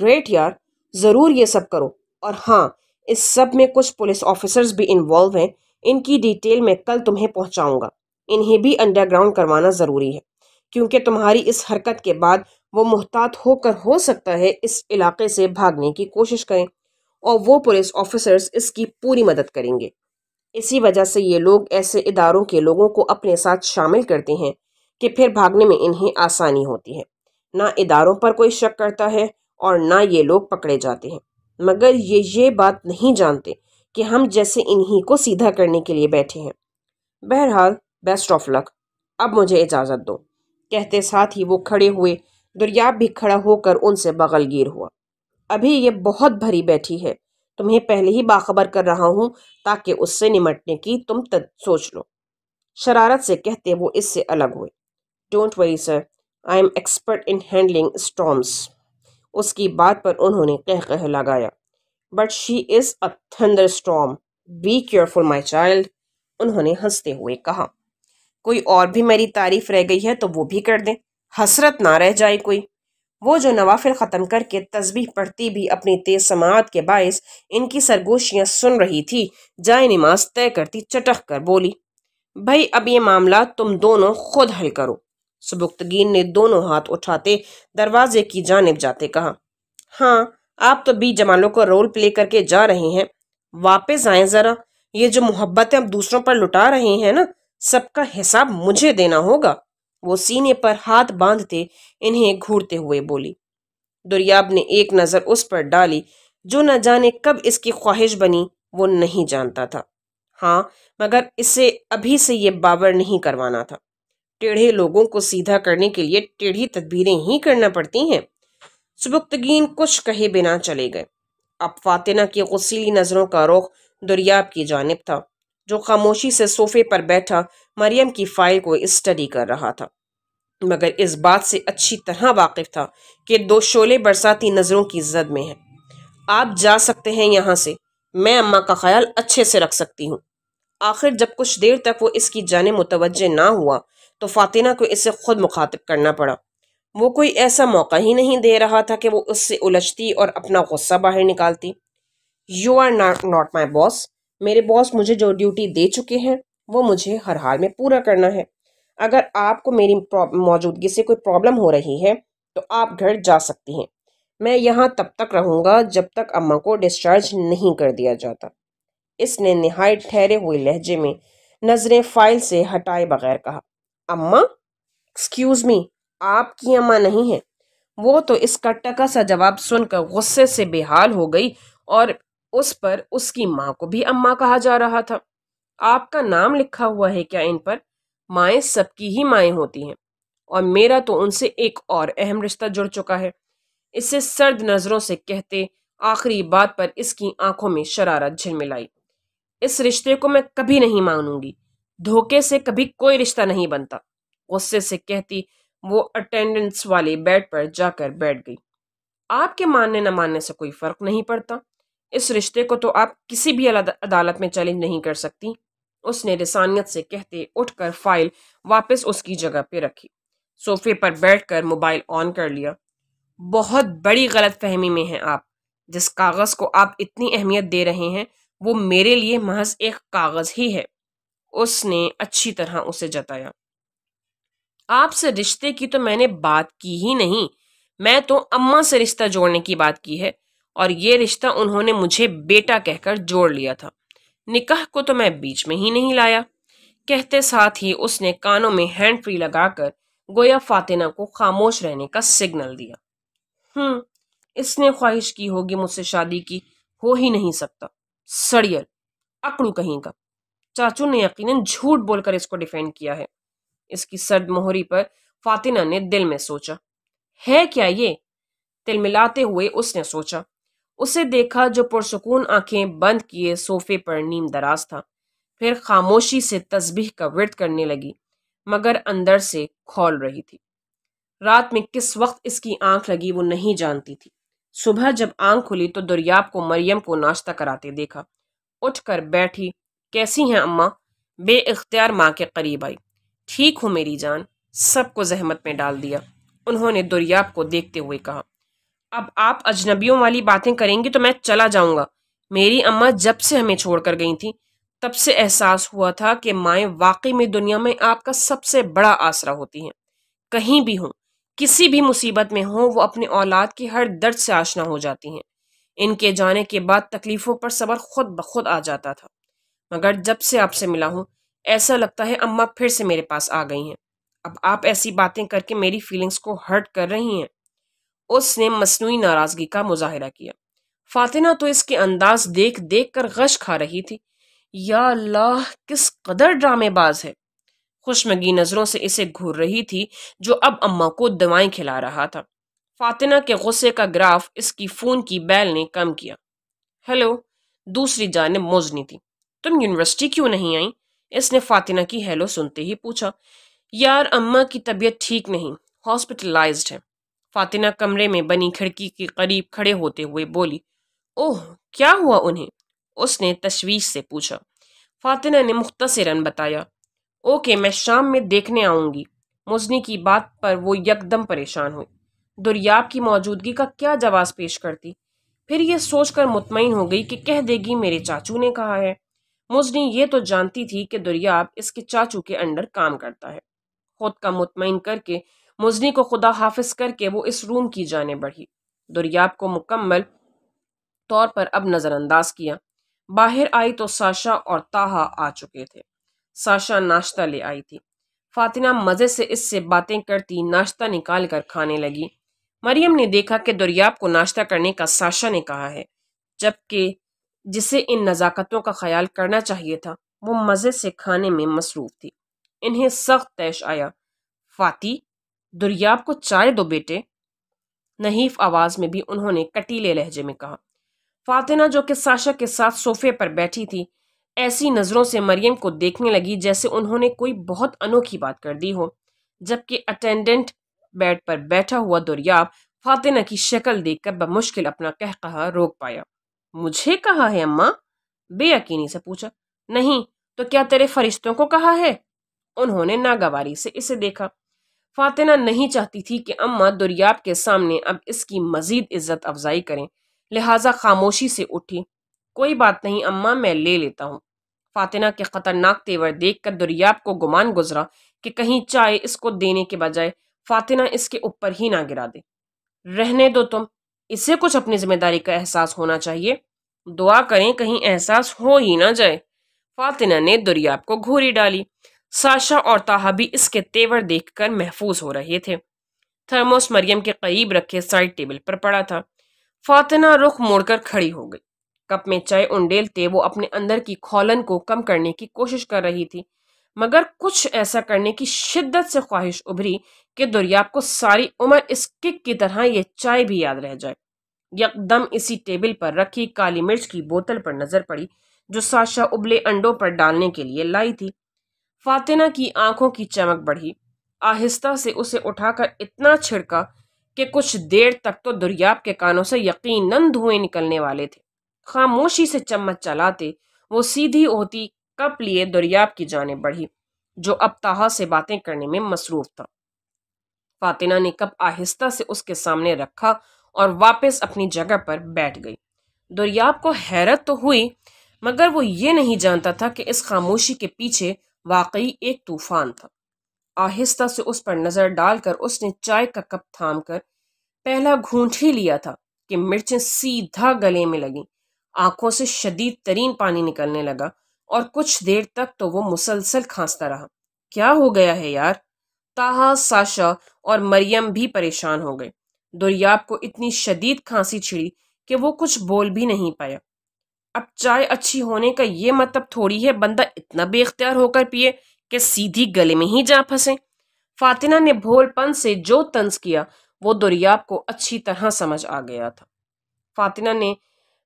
ریٹ یار، ضرور یہ سب کرو، اور ہاں اس سب میں کچھ پولیس آفیسرز بھی انوالو ہیں، ان کی ڈیٹیل میں کل تمہیں پہنچاؤں گا۔ انہیں بھی انڈر گراؤنڈ کروانا ضروری ہے، کیونکہ تمہاری اس حرکت کے بعد وہ محتاط ہو سکتا ہے اس علاقے سے بھاگنے کی کوشش کریں، اور وہ پولیس آفیسرز اس کی پوری مدد کریں گے۔ اسی وجہ سے یہ لوگ ایسے اداروں کے لوگوں کو اپنے ساتھ شامل کرتے ہیں کہ پھر بھاگنے میں انہیں آسانی ہوتی ہے۔ نہ اداروں پر کوئی شک کرتا ہے اور نہ یہ لوگ پکڑے جاتے ہیں، مگر یہ بات نہیں جانتے کہ ہم جیسے انہی کو سیدھا کرنے کے لیے بیٹھے ہیں۔ بہرحال بیسٹ آف لک، اب مجھے اجازت دو، کہتے ساتھ ہی وہ کھڑے ہوئے۔ دریاب بھی کھڑا ہو کر ان سے بغل گیر ہوا۔ ابھی یہ بہت بھری بیٹھی ہے، تمہیں پہلے ہی باخبر کر رہا ہوں تاکہ اس سے نمٹنے کی تم سوچ لو، شرارت سے کہتے وہ اس سے الگ ہوئے۔ Don't worry sir, I am expert in handling storms. اس کی بات پر انہوں نے قہقہ لگایا۔ But she is a thunder storm, be careful my child, उन्होंने हंसते हुए कहा। कोई और भी मेरी तारीफ रह गई है तो वो भी कर दें, हसरत ना रह जाए कोई। वो जो नवाफिल ख़त्म करके तस्बीह पढ़ती भी अपनी तेज समाअत के बायस इनकी सरगोशियां सुन रही थी, जाए नमाज तय करती चटक कर बोली, भाई अब ये मामला तुम दोनों खुद हल करो। सुबुक्तगीन ने दोनों हाथ उठाते दरवाजे की जानिब जाते कहा, हाँ आप तो बी जमालों को रोल प्ले करके जा रहे हैं, वापस आए जरा। ये जो मोहब्बतें अब दूसरों पर लुटा रहे हैं ना, सबका हिसाब मुझे देना होगा। वो सीने पर हाथ बांधते इन्हें घूरते हुए बोली। दुर्याब ने एक नज़र उस पर डाली जो न जाने कब इसकी ख्वाहिश बनी, वो नहीं जानता था। हाँ, मगर इसे अभी से ये बावर नहीं करवाना था। टेढ़े लोगों को सीधा करने के लिए टेढ़ी तदबीरें ही करना पड़ती हैं। सुबुक्तगीन कुछ कहे बिना चले गए। अब फातिना की गुस्सीली नजरों का रुख दुर्याब की जानिब था, जो खामोशी से सोफे पर बैठा मरियम की फाइल को स्टडी कर रहा था, मगर इस बात से अच्छी तरह वाकिफ था कि दो शोले बरसाती नजरों की जद में हैं। आप जा सकते हैं यहाँ से, मैं अम्मा का ख्याल अच्छे से रख सकती हूँ। आखिर जब कुछ देर तक वो इसकी जाने मुतवज्जे ना हुआ तो फातिना को इसे खुद मुखातिब करना पड़ा। वो कोई ऐसा मौका ही नहीं दे रहा था कि वो उससे उलझती और अपना गुस्सा बाहर निकालती। You are not my boss, मेरे बॉस मुझे जो ड्यूटी दे चुके हैं वो मुझे हर हाल में पूरा करना है। अगर आपको मेरी मौजूदगी से कोई प्रॉब्लम हो रही है तो आप घर जा सकती हैं। मैं यहाँ तब तक रहूँगा जब तक अम्मा को डिस्चार्ज नहीं कर दिया जाता। इसने निहायत ठहरे हुए लहजे में नजरें फाइल से हटाए बगैर कहा, अम्मा? एक्सक्यूज मी, आपकी अम्मा नहीं है। वो तो इसका टका सा जवाब सुनकर गुस्से से बेहाल हो गई और उस पर उसकी माँ को भी अम्मा कहा जा रहा था। आपका नाम लिखा हुआ है क्या इन पर? माएँ सबकी ही माएँ होती हैं, और मेरा तो उनसे एक और अहम रिश्ता जुड़ चुका है। इसे सर्द नजरों से कहते आखिरी बात पर इसकी आंखों में शरारत झिलमिलाई। इस रिश्ते को मैं कभी नहीं मानूंगी, धोखे से कभी कोई रिश्ता नहीं बनता, गुस्से से कहती वो अटेंडेंस वाले बेड पर जाकर बैठ गई। आपके मानने न मानने से कोई फर्क नहीं पड़ता, इस रिश्ते को तो आप किसी भी अदालत में चैलेंज नहीं कर सकती, उसने रिसानियत से कहते उठकर फाइल वापस उसकी जगह पे रखी, सोफे पर बैठकर मोबाइल ऑन कर लिया। बहुत बड़ी गलत फहमी में हैं आप। जिस कागज को आप इतनी अहमियत दे रहे हैं वो मेरे लिए महज एक कागज ही है, उसने अच्छी तरह उसे जताया। आपसे रिश्ते की तो मैंने बात की ही नहीं, मैं तो अम्मा से रिश्ता जोड़ने की बात की है, और ये रिश्ता उन्होंने मुझे बेटा कहकर जोड़ लिया था, निकाह को तो मैं बीच में ही नहीं लाया। कहते साथ ही उसने कानों में हैंड फ्री लगाकर गोया फातिना को खामोश रहने का सिग्नल दिया। इसने ख्वाहिश की होगी मुझसे शादी की, हो ही नहीं सकता, सड़ियल, अकड़ू कहीं का। चाचू ने यकीनन झूठ बोलकर इसको डिफेंड किया है। इसकी सर्द मोहरी पर फातिना ने दिल में सोचा, है क्या ये? तिलमिलाते हुए उसने सोचा। उसे देखा जो पुरसुकून आंखें बंद किए सोफे पर नीम दराज था, फिर खामोशी से तस्बीह का विर्द करने लगी, मगर अंदर से खौल रही थी। रात में किस वक्त इसकी आंख लगी वो नहीं जानती थी। सुबह जब आंख खुली तो दुर्याब को मरियम को नाश्ता कराते देखा। उठकर बैठी, कैसी हैं अम्मा? बेइख्तियार माँ के करीब आई। ठीक हूँ मेरी जान, सबको जहमत में डाल दिया, उन्होंने दुर्याब को देखते हुए कहा। अब आप अजनबियों वाली बातें करेंगी तो मैं चला जाऊंगा। मेरी अम्मा जब से हमें छोड़कर गई थी तब से एहसास हुआ था कि माएँ वाकई में दुनिया में आपका सबसे बड़ा आसरा होती हैं। कहीं भी हों, किसी भी मुसीबत में हों, वो अपने औलाद के हर दर्द से आशना हो जाती हैं। इनके जाने के बाद तकलीफ़ों पर सब्र खुद ब खुद आ जाता था, मगर जब से आपसे मिला हूँ ऐसा लगता है अम्मा फिर से मेरे पास आ गई हैं। अब आप ऐसी बातें करके मेरी फीलिंग्स को हर्ट कर रही हैं। उसने मसनूई नाराज़गी का मुजाहिरा किया। फातिना तो इसके अंदाज देख देख कर गश खा रही थी। या अल्लाह, किस कदर ड्रामेबाज है। खुशमगी नजरों से इसे घूर रही थी जो अब अम्मा को दवाएं खिला रहा था। फातिना के गुस्से का ग्राफ इसकी फोन की बैल ने कम किया। हेलो, दूसरी जानिब मोजनी थी। तुम यूनिवर्सिटी क्यों नहीं आई? इसने फातिना की हेलो सुनते ही पूछा। यार अम्मा की तबीयत ठीक नहीं, हॉस्पिटलाइज्ड है। फातिना कमरे में बनी खिड़की के करीब खड़े होते हुए बोली। ओह, क्या हुआ उन्हें? उसने तशवीश से पूछा। फातिना ने मुख्तसरन बताया। ओके, मैं शाम में देखने आऊंगी। मुजनी की बात पर वो यकदम परेशान हुई। दुर्याब की मौजूदगी का क्या जवाब पेश करती? फिर ये सोचकर मुतमईन हो गई कि कह देगी मेरे चाचू ने कहा है। मुजनी ये तो जानती थी कि दुर्याब इसके चाचू के अंडर काम करता है। खुद का मुतमईन करके, मुजनी को खुदा हाफिज करके वो इस रूम की जाने बढ़ी। दुर्याब को मुकम्मल तौर पर अब नजरअंदाज किया। बाहर आई तो साशा और ताहा आ चुके थे। साशा नाश्ता ले आई थी। फातिना मजे से इससे बातें करती नाश्ता निकाल कर खाने लगी। मरियम ने देखा कि दुर्याब को नाश्ता करने का साशा ने कहा है, जबकि जिसे इन नज़ाकतों का ख्याल करना चाहिए था वो मज़े से खाने में मसरूफ थी। इन्हें सख्त तैश आया। फाती, दुर्याब को चाय दो बेटे। नहीफ आवाज में भी उन्होंने कटीले लहजे में कहा। फातिना, जो कि साशा के साथ सोफे पर बैठी थी, ऐसी नजरों से मरियम को देखने लगी जैसे उन्होंने कोई बहुत अनोखी बात कर दी हो। जबकि अटेंडेंट बेड पर बैठा हुआ दुर्याब फातिना की शक्ल देखकर बमुश्किल अपना कहकहा रोक पाया। मुझे कहा है अम्मा? बेयकीनी से पूछा। नहीं तो क्या तेरे फरिश्तों को कहा है? उन्होंने नागवारी से इसे देखा। फातिना नहीं चाहती थी कि अम्मा दुर्याब के सामने अब इसकी मजीद इज्जत अफजाई करें, लिहाजा खामोशी से उठी। कोई बात नहीं अम्मा, मैं ले लेता हूँ। फातिना के खतरनाक तेवर देखकर दुर्याब को गुमान गुजरा कि कहीं चाय इसको देने के बजाय फातिना इसके ऊपर ही ना गिरा दे। रहने दो तुम, इसे कुछ अपनी जिम्मेदारी का एहसास होना चाहिए। दुआ करें कहीं एहसास हो ही ना जाए। फातिना ने दुर्याब को घूरी डाली। साशा और ताहा भी इसके तेवर देखकर महफूज हो रहे थे। थर्मोस मरियम के करीब रखे साइड टेबल पर पड़ा था। फातिना रुख मोड़कर खड़ी हो गई। कप में चाय उंडेलते वो अपने अंदर की खौलन को कम करने की कोशिश कर रही थी, मगर कुछ ऐसा करने की शिद्दत से ख्वाहिश उभरी कि दुर्याब को सारी उम्र इस किक की तरह ये चाय भी याद रह जाए। यकदम इसी टेबल पर रखी काली मिर्च की बोतल पर नजर पड़ी जो साशा उबले अंडों पर डालने के लिए लाई थी। फातिना की आंखों की चमक बढ़ी। आहिस्ता से उसे उठाकर इतना छिड़का कि कुछ देर तक तो दुर्याब के कानों से यकीनन धुएं निकलने वाले थे। खामोशी से चम्मच चलाते वो सीधी होती कप लिए दुर्याब की जाने बढ़ी, जो अब ताहा से बातें करने में मसरूफ था। फातिना ने कप आहिस्ता से उसके सामने रखा और वापस अपनी जगह पर बैठ गई। दुर्याब को हैरत तो हुई, मगर वो ये नहीं जानता था कि इस खामोशी के पीछे वाकई एक तूफान था। आहिस्ता से उस पर नजर डालकर उसने चाय का कप थामकर पहला घूंट ही लिया था कि मिर्चें सीधा गले में लगी। आंखों से शदीद तरीन पानी निकलने लगा और कुछ देर तक तो वो मुसलसल खांसता रहा। क्या हो गया है यार? ताहा, साशा और मरियम भी परेशान हो गए। दुर्याब को इतनी शदीद खांसी छिड़ी कि वो कुछ बोल भी नहीं पाया। अब चाय अच्छी होने का ये मतलब थोड़ी है बंदा इतना बेख्तियार होकर पिए कि सीधी गले में ही जा फंसे। फातिना ने भोलपन से जो तंज किया वो दुर्याब को अच्छी तरह समझ आ गया था। फातिना ने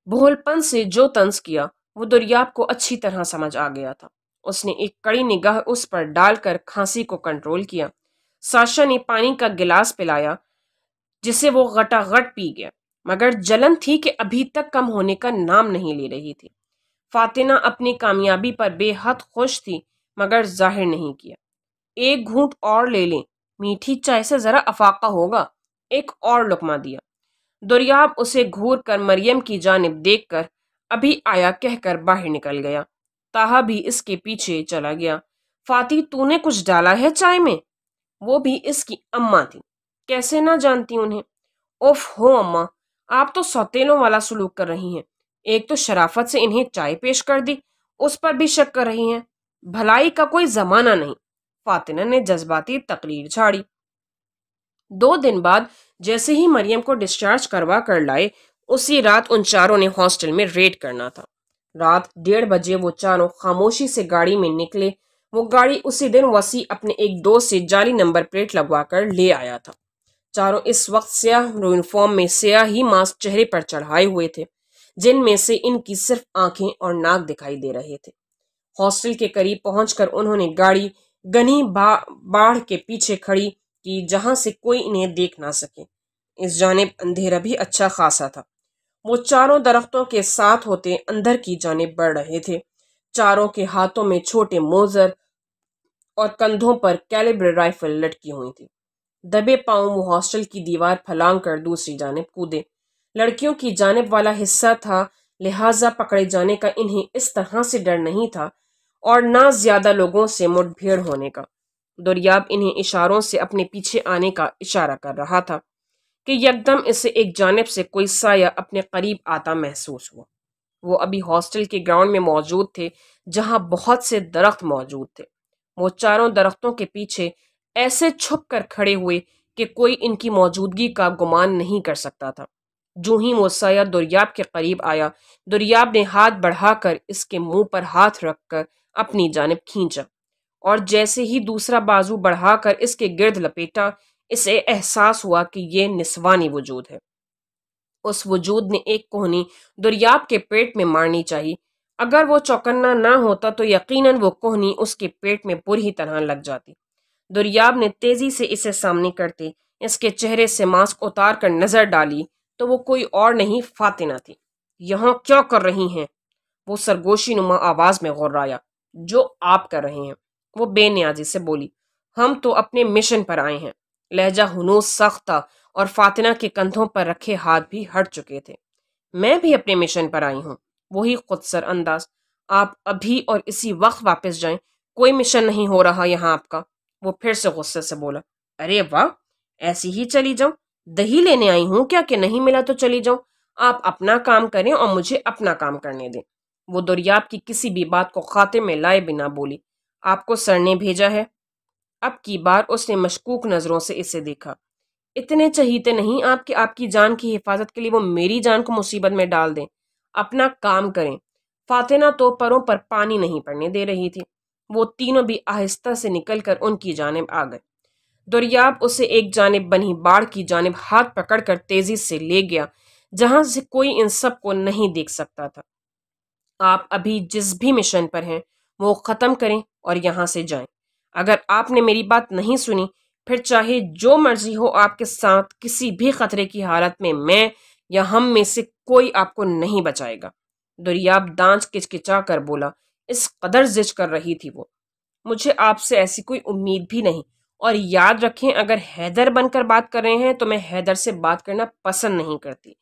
भोलपन से जो तंज किया वो दुर्याब को अच्छी तरह समझ आ गया था। उसने एक कड़ी निगाह उस पर डालकर खांसी को कंट्रोल किया। साशा ने पानी का गिलास पिलाया जिसे वो गटागट पी गया, मगर जलन थी कि अभी तक कम होने का नाम नहीं ले रही थी। फातिना अपनी कामयाबी पर बेहद खुश थी, मगर जाहिर नहीं किया। एक घूंट और ले लें, मीठी चाय से जरा अफाका होगा। एक और लुकमा दिया। दुर्याब उसे घूर कर मरियम की जानिब देखकर अभी आया कहकर बाहर निकल गया। ताहा भी इसके पीछे चला गया। फाती, तूने कुछ डाला है चाय में? वो भी इसकी अम्मा थी, कैसे ना जानती उन्हें। उफ हो अम्मा, आप तो सौतेलों वाला सलूक कर रही हैं। एक तो शराफत से इन्हें चाय पेश कर दी, उस पर भी शक कर रही हैं। भलाई का कोई जमाना नहीं। फातिना ने जज्बाती तकरीर झाड़ी। 2 दिन बाद जैसे ही मरियम को डिस्चार्ज करवा कर लाए, उसी रात उन चारों ने हॉस्टल में रेड करना था। रात 1:30 वो चारों खामोशी से गाड़ी में निकले। वो गाड़ी उसी दिन वसी अपने एक दोस्त से जाली नंबर प्लेट लगवा कर ले आया था। चारों इस वक्त स्याह यूनिफॉर्म में स्याह ही मास्क चेहरे पर चढ़ाए हुए थे, जिनमें से इनकी सिर्फ आंखें और नाक दिखाई दे रहे थे। हॉस्टल के करीब पहुंचकर उन्होंने गाड़ी घनी बाढ़ के पीछे खड़ी की, जहां से कोई इन्हें देख ना सके। इस जानिब अंधेरा भी अच्छा खासा था। وہ چاروں درختوں کے ساتھ ہوتے اندر کی جانب بڑھ رہے تھے۔ چاروں کے ہاتھوں میں چھوٹے موزر اور کندھوں پر کیلیبر رائفل لٹکی ہوئی تھی۔ دبے پاؤں وہ ہاسٹل کی دیوار پھلانگ کر دوسری جانب کودے۔ لڑکیوں کی جانب والا حصہ تھا، لہٰذا پکڑے جانے کا انہیں اس طرح سے ڈر نہیں تھا، اور نہ زیادہ لوگوں سے مٹ بھیڑ ہونے کا۔ دریاب انہیں اشاروں سے اپنے پیچھے آنے کا اشارہ کر رہا تھا کہ یکدم اسے ایک جانب سے کوئی سایہ اپنے قریب آتا محسوس ہوا۔ وہ ابھی ہاسٹل کے گراؤنڈ میں موجود تھے، جہاں بہت سے درخت موجود تھے۔ وہ چاروں درختوں کے پیچھے ایسے چھپ کر کھڑے ہوئے کہ کوئی ان کی موجودگی کا گمان نہیں کر سکتا تھا۔ جو ہی وہ سایہ دریاب کے قریب آیا، دریاب نے ہاتھ بڑھا کر اس کے منہ پر ہاتھ رکھ کر اپنی جانب کھینچا، اور جیسے ہی دوسرا بازو بڑھا کر اس کے گرد لپیٹا، اسے احساس ہوا کہ یہ نسوانی وجود ہے۔ اس وجود نے ایک کوہنی دریاب کے پیٹ میں مارنی چاہی۔ اگر وہ چوکنا نہ ہوتا تو یقیناً وہ کوہنی اس کے پیٹ میں بری طرح لگ جاتی۔ دریاب نے تیزی سے اسے سامنے کرتے اس کے چہرے سے ماسک اتار کر نظر ڈالی تو وہ کوئی اور نہیں، فاتنہ تھی۔ یہاں کیا کر رہی ہیں؟ وہ سرگوشی نما آواز میں غرایا۔ جو آپ کر رہے ہیں، وہ بے نیازی سے بولی۔ ہم تو اپنے مشن پر آئے ہیں۔ لہجہ ہنوز سخت تھا اور فاتنہ کے کندھوں پر رکھے ہاتھ بھی ہٹ چکے تھے۔ میں بھی اپنے مشن پر آئی ہوں۔ وہی خود سر انداز۔ آپ ابھی اور اسی وقت واپس جائیں، کوئی مشن نہیں ہو رہا یہاں آپ کا۔ وہ پھر سے غصے سے بولا۔ ارے واہ، ایسی ہی چلی جاؤں؟ دہی لینے آئی ہوں کیا کہ نہیں ملا تو چلی جاؤں؟ آپ اپنا کام کریں اور مجھے اپنا کام کرنے دیں۔ وہ دریاب کی کسی بھی بات کو خاطے میں لائے بنا بولی۔ آپ کو سر نے بھیجا ہے؟ اب کی بار اس نے مشکوک نظروں سے اسے دیکھا۔ اتنے چہیتے نہیں آپ کہ آپ کی جان کی حفاظت کے لیے وہ میری جان کو مصیبت میں ڈال دیں۔ اپنا کام کریں۔ فاتنہ تو پروں پر پانی نہیں پڑنے دے رہی تھی۔ وہ تینوں بھی آہستہ سے نکل کر ان کی جانب آ گئے۔ دریاب اسے ایک جانب بنی باڑ کی جانب ہاتھ پکڑ کر تیزی سے لے گیا، جہاں سے کوئی ان سب کو نہیں دیکھ سکتا تھا۔ آپ ابھی جس بھی مشن پر ہیں وہ ختم کریں اور یہاں سے جائیں۔ اگر آپ نے میری بات نہیں سنی، پھر چاہے جو مرضی ہو آپ کے ساتھ کسی بھی خطرے کی حالت میں یا ہم میں سے کوئی آپ کو نہیں بچائے گا۔ دریاب دانت کچکچا کر بولا۔ اس قدر زج کر رہی تھی وہ۔ مجھے آپ سے ایسی کوئی امید بھی نہیں، اور یاد رکھیں اگر حیدر بن کر بات کر رہے ہیں تو میں حیدر سے بات کرنا پسند نہیں کرتی،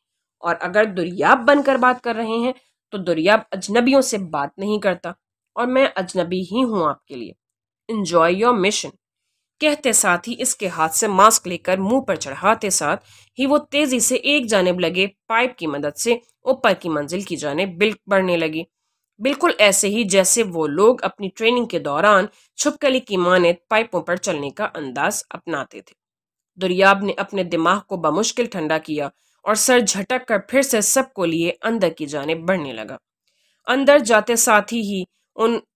اور اگر دریاب بن کر بات کر رہے ہیں تو دریاب اجنبیوں سے بات نہیں کرتا، اور میں اجنبی ہی ہوں آپ کے لیے۔ Enjoy your mission. کہتے ساتھ ہی اس کے ہاتھ سے ماسک لے کر منہ پر چڑھاتے ساتھ ہی وہ تیزی سے ایک جانب لگے پائپ کی مدد سے اوپر کی منزل کی جانب بڑھنے لگی، بالکل ایسے ہی جیسے وہ لوگ اپنی ٹریننگ کے دوران چھپکلی کی مانند پائپوں پر چلنے کا انداز اپناتے تھے۔ دریاب نے اپنے دماغ کو بمشکل ٹھنڈا کیا اور سر جھٹک کر پھر سے سب کو لیے اندر کی جانب بڑھنے لگا۔ اندر جاتے ساتھ ہی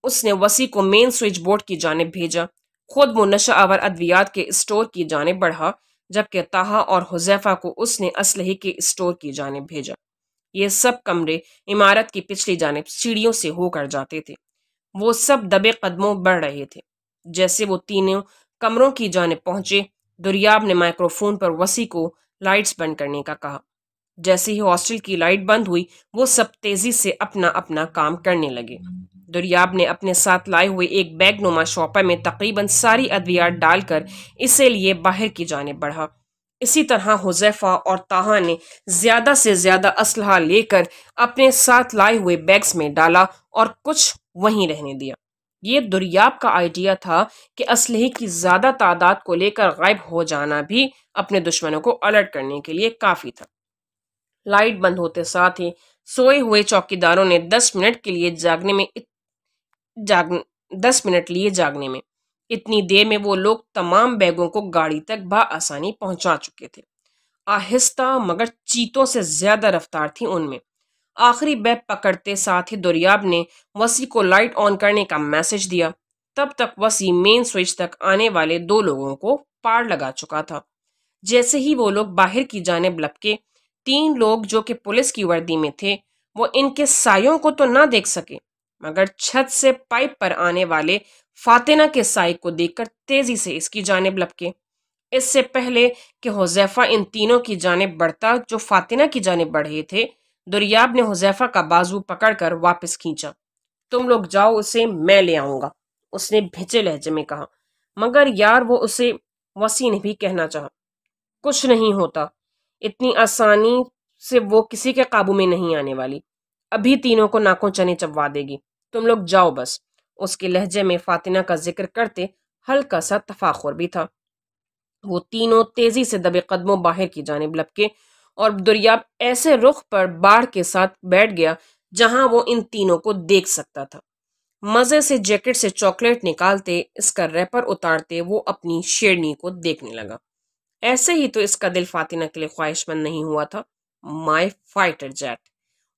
اس نے وسیع کو مین سوئچ بورڈ کی جانب بھیجا۔ خود وہ نشہ آور ادویات کے اسٹور کی جانب بڑھا، جبکہ طاہا اور حذیفہ کو اس نے اسلحے کے اسٹور کی جانب بھیجا۔ یہ سب کمرے عمارت کی پچھلی جانب سیڑھیوں سے ہو کر جاتے تھے۔ وہ سب دبے قدموں بڑھ رہے تھے۔ جیسے وہ تینوں کمروں کی جانب پہنچے، دریاب نے مائکرو فون پر وسیع کو لائٹس بند کرنے کا کہا۔ جیسے ہی ہاسٹل کی لائٹ بند ہوئی، وہ سب تیزی سے اپنا اپنا کام کرنے لگے۔ دریاب نے اپنے ساتھ لائے ہوئے ایک بیگ نما شاپر میں تقریباً ساری ادویات ڈال کر اسے لیے باہر کی جانب بڑھا۔ اسی طرح حذیفہ اور طاہا نے زیادہ سے زیادہ اسلحہ لے کر اپنے ساتھ لائے ہوئے بیگز میں ڈالا اور کچھ وہیں رہنے دیا۔ یہ دریاب کا آئیڈیا تھا کہ اسلحے کی زیادہ تعداد کو لے کر غائب ہو جانا بھی اپنے دشمنوں کو الرٹ کرنے کے لیے کافی تھا۔ لائٹ بند ہوتے ساتھ ہی سوئے ہوئے چوکیداروں نے 10 منٹ کے لیے جاگنے میں اتنی دیر میں وہ لوگ تمام بیگوں کو گاڑی تک بآسانی پہنچا چکے تھے۔ آہستہ مگر چیتوں سے زیادہ رفتار تھی ان میں۔ آخری بیگ پکڑتے ساتھ ہی دریاب نے وسیع کو لائٹ آن کرنے کا میسج دیا۔ تب تک وسیع مین سوئچ تک آنے والے 2 لوگوں کو پار لگا چکا تھا۔ جیسے ہی وہ لوگ باہر کی جانب لپکے، 3 لوگ جو کہ پولیس کی وردی میں تھے، وہ ان کے سایوں کو تو نہ دیکھ سکے، مگر چھت سے پائپ پر آنے والے فاتنہ کے سائے کو دیکھ کر تیزی سے اس کی جانب لپکے۔ اس سے پہلے کہ حذیفہ ان تینوں کی جانب بڑھتا جو فاتنہ کی جانب بڑھ رہے تھے، दुर्याब ने हुजैफा का बाजू पकड़कर वापस खींचा। तुम लोग जाओ, उसे मैं ले आऊंगा, उसने भिचे लहजे में कहा। मगर यार, वो उसे, वसी ने भी कहना चाहा। कुछ नहीं होता, इतनी आसानी से वो किसी के काबू में नहीं आने वाली। अभी तीनों को नाकों चने चबवा देगी। तुम लोग जाओ बस। उसके लहजे में फातिना का जिक्र करते हल्का सा तफाखुर भी था। वो तीनों तेजी से दबे कदमों बाहर की जानिब लपके और दुर्याब ऐसे रुख पर बाढ़ के साथ बैठ गया जहां वो इन तीनों को देख सकता था। मजे से जैकेट से चॉकलेट निकालते, इसका रैपर उतारते वो अपनी शेरनी को देखने लगा। ऐसे ही तो इसका दिल फातिना के लिए ख्वाहिशमंद नहीं हुआ था। My fighter jet.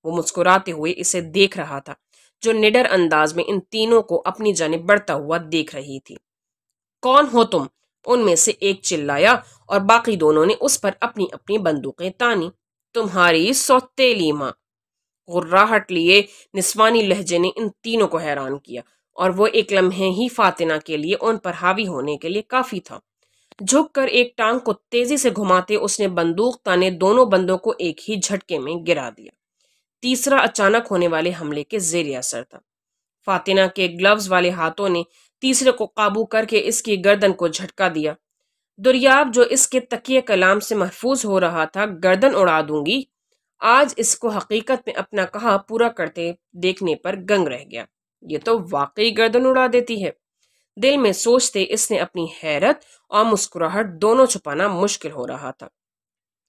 वो मुस्कुराते हुए इसे देख रहा था, जो निडर अंदाज में इन तीनों को अपनी जानिब बढ़ता हुआ देख रही थी। कौन हो तुम? उनमें से एक चिल्लाया और बाकी दोनों ने उस पर अपनी अपनी बंदूकें तानी। तुम्हारी सौतेली माँ। गुर्राहट लिए निस्वानी लहजे ने इन तीनों को हैरान किया, और वो एक लम्हे ही फातिना के लिए उन पर हावी होने के लिए काफी था। झुककर एक टांग को तेजी से घुमाते उसने बंदूक ताने दोनों बंदों को एक ही झटके में गिरा दिया। तीसरा अचानक होने वाले हमले के जेर असर था। फातिना के ग्लव्स वाले हाथों ने तीसरे को काबू करके इसकी गर्दन को झटका दिया। दुर्याब, जो इसके तकिए कलाम से महफूज हो रहा था, गर्दन उड़ा दूंगी, आज इसको हकीकत में अपना कहा पूरा करते देखने पर गंग रह गया। ये तो वाकई गर्दन उड़ा देती है। दिल में सोचते इसने अपनी हैरत और मुस्कुराहट दोनों छुपाना मुश्किल हो रहा था।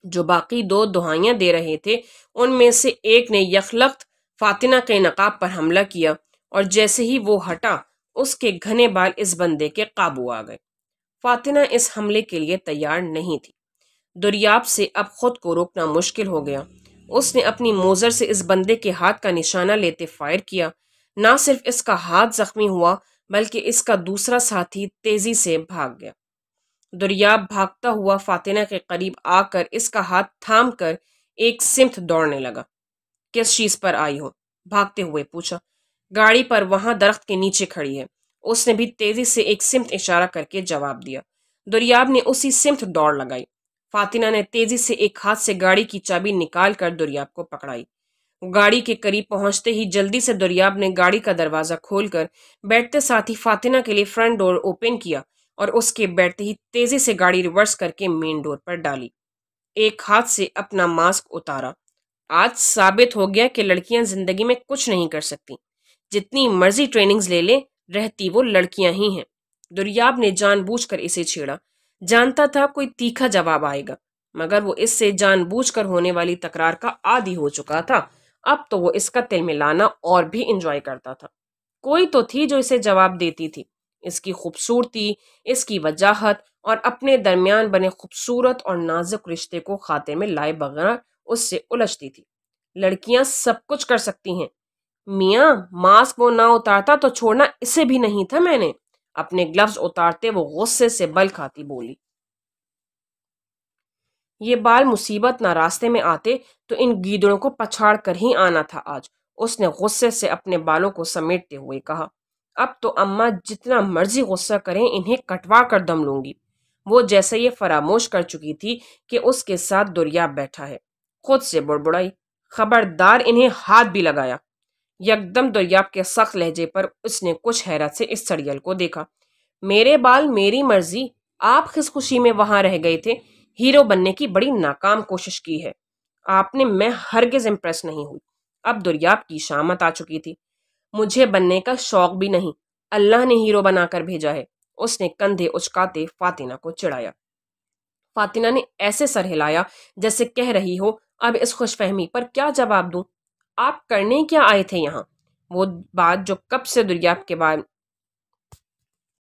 जो बाकी दो दुहाइयां दे रहे थे, उनमें से एक ने यखलख्त फातिना के नकाब पर हमला किया, और जैसे ही वो हटा, उसके घने बाल इस बंदे के काबू आ गए। फातिना इस हमले के लिए तैयार नहीं थी। दुर्याब से अब खुद को रोकना मुश्किल हो गया। उसने अपनी मोजर से इस बंदे के हाथ का निशाना लेते फायर किया। ना सिर्फ इसका हाथ जख्मी हुआ, बल्कि इसका दूसरा साथी तेजी से भाग गया। दुर्याब भागता हुआ फातिना के करीब आकर इसका हाथ थाम कर एक सिमत दौड़ने लगा। किस चीज पर आई हो? भागते हुए पूछा। गाड़ी पर, वहां दरख्त के नीचे खड़ी है। उसने भी तेजी से एक सिमत इशारा करके जवाब दिया। दुर्याब ने उसी सिमत दौड़ लगाई। फातिना ने तेजी से एक हाथ से गाड़ी की चाबी निकाल कर दुर्याब को पकड़ाई। गाड़ी के करीब पहुंचते ही जल्दी से दुर्याब ने गाड़ी का दरवाजा खोलकर बैठते साथ ही फातिना के लिए फ्रंट डोर ओपन किया, और उसके बैठते ही तेजी से गाड़ी रिवर्स करके मेन डोर पर डाली। एक हाथ से अपना मास्क उतारा। आज साबित हो गया कि लड़कियां जिंदगी में कुछ नहीं कर सकती। जितनी मर्जी ट्रेनिंग्स ले ले, रहती वो लड़कियां ही हैं। दुर्याब ने जानबूझकर इसे छेड़ा। जानता था कोई तीखा जवाब आएगा, मगर वो इससे जानबूझकर होने वाली तकरार का आदी हो चुका था। अब तो वो इसका तिल मिलाना और भी इंजॉय करता था। कोई तो थी जो इसे जवाब देती थी। इसकी खूबसूरती, इसकी वजाहत और अपने दरमियान बने खूबसूरत और नाजुक रिश्ते को खाते में लाए बगैर उससे उलझती थी। लड़कियां सब कुछ कर सकती हैं। मियाँ, मास्क वो ना उतारता तो छोड़ना इसे भी नहीं था मैंने। अपने ग्लव्स उतारते वो गुस्से से बल खाती बोली। ये बाल मुसीबत ना रास्ते में आते तो इन गीदड़ों को पछाड़ कर ही आना था आज। उसने गुस्से से अपने बालों को समेटते हुए कहा। अब तो अम्मा जितना मर्जी गुस्सा करें, इन्हें कटवा कर दम लूंगी। वो जैसे ये फरामोश कर चुकी थी कि उसके साथ दुर्याब बैठा है। खुद से बुड़बुड़ाई, खबरदार इन्हें हाथ भी लगाया। यकदम दुर्याब के सख्त लहजे पर उसने कुछ हैरत से इस सड़ियल को देखा। मेरे बाल, मेरी मर्जी। आप किस खुशी में वहां रह गए थे? हीरो बनने की बड़ी नाकाम कोशिश की है आपने। मैं हरगिज इम्प्रेस नहीं हुई। अब दुर्याब की शामत आ चुकी थी। मुझे बनने का शौक भी नहीं, अल्लाह ने हीरो बनाकर भेजा है। उसने कंधे उचकाते फातिना को चिढ़ाया। फातिना ने ऐसे सर हिलाया जैसे कह रही हो, अब इस खुशफहमी पर क्या जवाब दूं? आप करने क्या आए थे यहाँ? वो बात जो कब से दुर्याब के